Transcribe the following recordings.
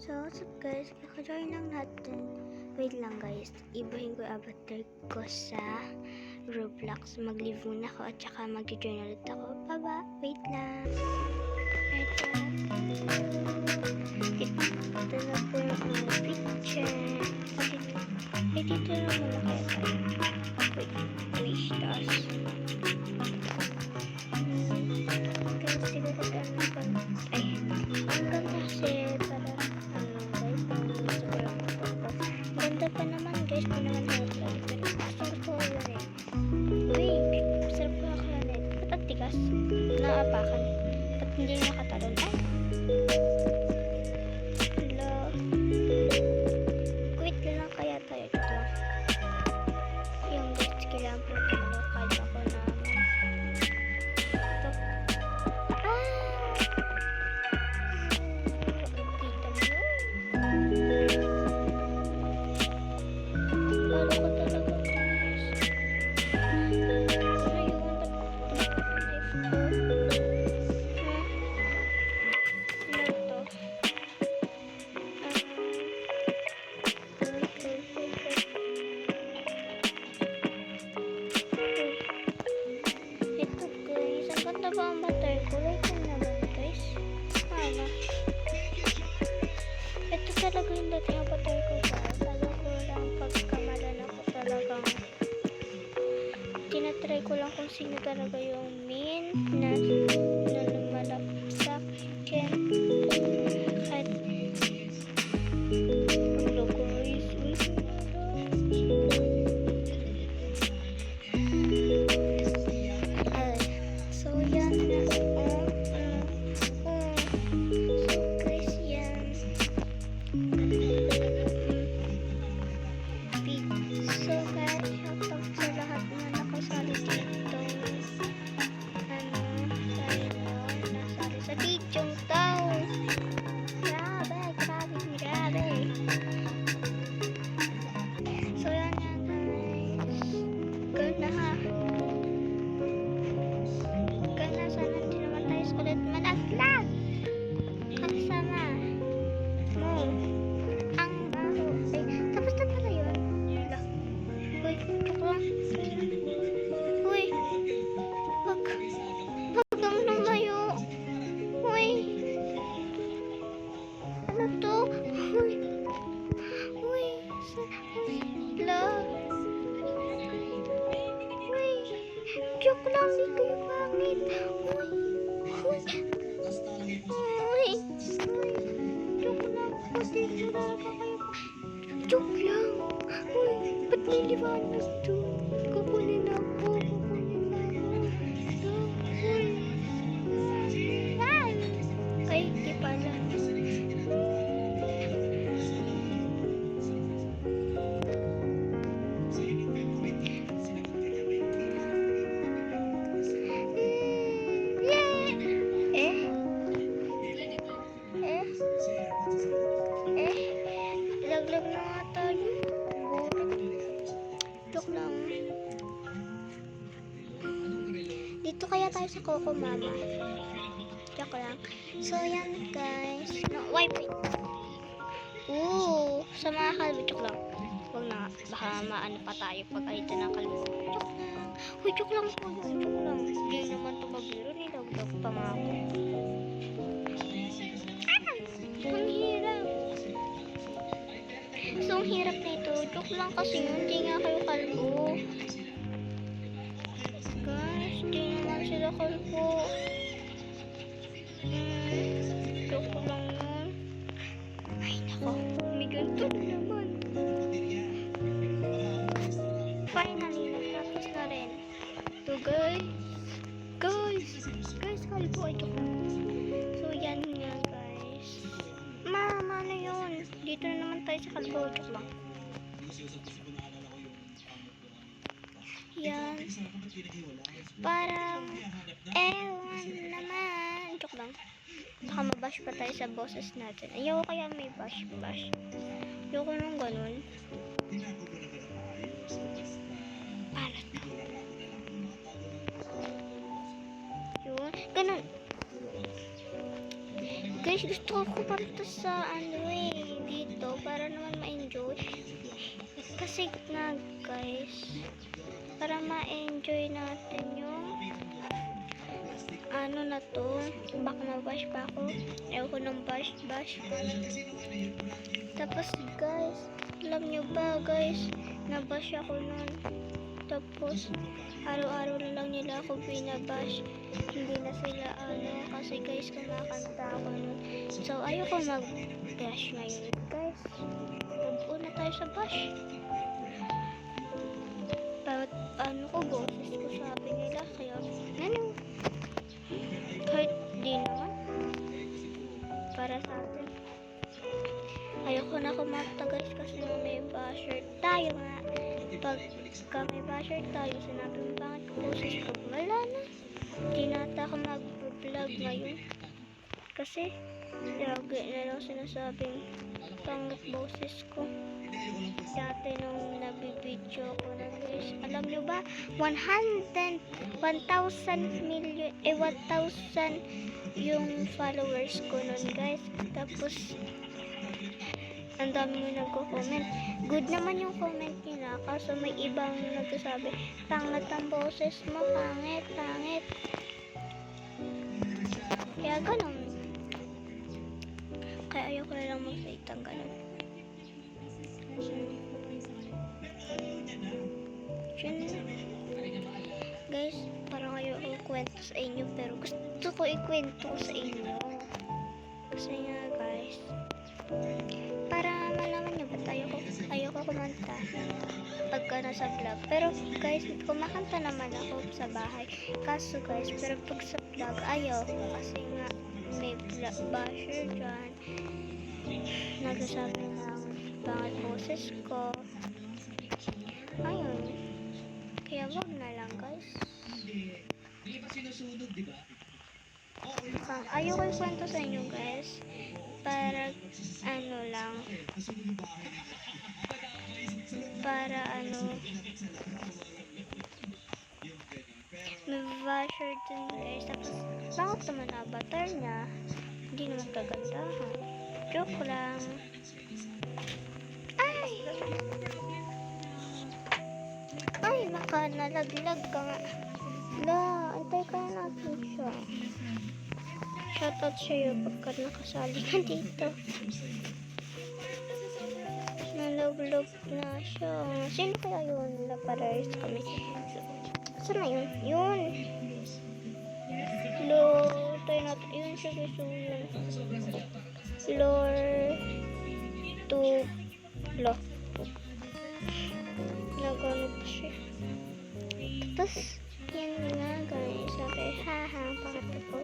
So, what's up guys? Kaka-join lang natin. Wait lang guys. Ibahin ko yung avatar ko sa Roblox. Mag-leave muna ako at saka mag-join ulit ako. Baba, wait lang. Ito. Ito na po yung mga picture. Eh, dito na muna kaya tayo. Wait, wish taas. Kasi ko ay, hanggang kasi para ganda pa naman guys, di naman halal pero sarap ko yun eh. Uy, sarap ko akalan eh. Ba't ang tigas? Naapakan. Ba't hindi nakatalon? Ay! Hello. Quit na lang kaya tayo dito. Yung guys, kailangan po tumalo. Kala ko naman. Ito. Ah! Kita mo yun? Kala ko talaga guys. Ano yun? Ito guys, ang ganda ba ang butter ko? Like yun naman guys. Ano? Ito talaga yung dating ang butter ko guys. Alam ko lang pagkamalan ako talagang tinatry ko lang kung sino talaga yung main na lumalap sa akin. At hello guys. So yan na. So guys yan. So guys, shoutout sa lahat na nakasali dito. Nasali sa bidyong tao. Grabe. So yan yan guys. Gana sana hindi naman tayo ulit malaglag. Kasama mo ang baho. Ay, tapos na pala yun. Uy, joke lang. Uy, wag kang lumayo. Uy, ano to? Uy, la. Uy, joke lang, di kayo pangit. Uy, joke lang. Kasi talaga kayo. Joke lang. Uy, ba't niliwanag to? Kukunin ako. Ay, di pala. Laglag na nga tayo. Joke lang. Dito kaya tayo sa Coco Mama. Joke lang. So yan guys. No, wait. Sa mga kalbo. Joke lang. Huwag na. Baka maano pa tayo pag alita ng kalbo. Joke lang. Uy, joke lang po. Joke lang. Hindi naman ito magbiro. Nilaglag pa nga ako. Ang hirap. So, ang hirap na ito. Joke lang kasi hindi nga kayo kalbo. Guys, hindi naman sila kalbo. Joke lang yun. Ay, nako. May ganito na naman. Finally, na-practice na rin. So, guys, kalbo. Ay, joke lang. So, yan nga, guys. Mama, ano yun? Dito na naman tayo sa kalbo. Joke lang. Yan. Parang, ewan naman. Joke lang. Baka mabash pa tayo sa boses natin. Ayaw kaya may bash. Ayoko nung ganun. Paano na? Yun. Ganun. Guys, gusto ko kumanta sa dito para naman ma-enjoy. Kasi nga guys, para ma-enjoy natin yung na to. Baka mabash pa ako. Ayoko ng bash. Tapos guys, alam nyo ba guys, nabash ako nun. Tapos, araw-araw na lang nila ako binabash. Hindi na sila kasi guys, kumakanta ako nun. So, ayoko mag-bash ngayon guys. Una tayo sa bash. Bawat boses ko sabi nila. Kaya, kahit di naman. Para sa atin. Ayoko na kumanta guys kasi may basher tayo nga. Pagka may basher tayo, sinabi mo bakit boses ko? Wala na. Hindi nata ako mag-vlog ngayon. Kasi, lagi na lang sinasabing pangit boses ko. Dati nung nabibidyo ko na guys. Alam nyo ba? 1,000 yung followers ko nun guys. Tapos, ang dami mo nagko-comment. Good naman yung comment nila. Kaso may ibang nagsasabi, pangit ang boses mo, pangit. Kaya ganun. Kaya ayoko na lang mag-saitang ganun. Guys, parang ayoko kwento sa inyo, pero gusto ko ikwento sa inyo. Kasi nga guys, para malaman nyo ba't ayoko kumanta pagka nasa vlog. Pero guys, kumakanta naman ako sa bahay. Kaso guys, pero pag sa vlog, ayoko. Kasi nga, may basher dyan. Nagsasabi ng pangit boses ko. Ayun. Kaya wag na lang guys. Ayoko ikwento sa inyo guys. Para lang. Para may basher din guys. Tapos bakit naman avatar niya? Hindi naman kagandahan. Joke lang. Ay, nalaglag ka nga. Antay ka natin siya. Shoutout sa'yo pagka nakasali ka dito. Nalaglag na siya. Sino kaya yun? Naparais kami. Saan na yun? Yun. Tayo natin. Yun siya gusto yun. Nagano pa siya. Tapos, yan nga guys. Sabi, haha, bakit ako?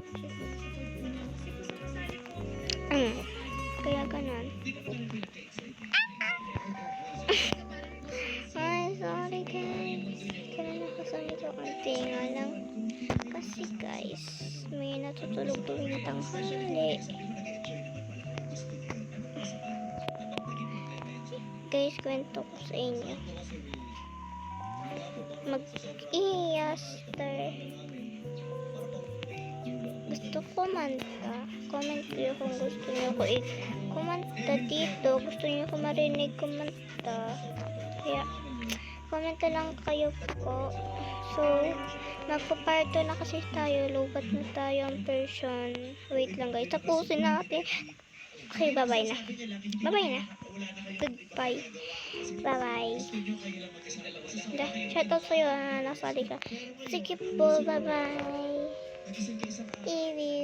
Kaya ganon. Ay, sorry guys. Kaya nakasalit ako ang tinga lang. Kasi guys, may natutulog tuwing tanghali. Guys, kwento ko sa inyo. Mag-i-yaster. Gusto kumanta. Comment kayo kung gusto nyo ko kumanta dito. Gusto nyo ko marinig kumanta. Kaya, comment lang kayo po. So, magpaparto na kasi tayo. Lubat na tayo ang version. Wait lang guys. Tapusin natin. Okay, bye-bye na. Goodbye. Bye-bye. Shoutout sa'yo, nasali ka. Sige po, bye-bye. Iwi.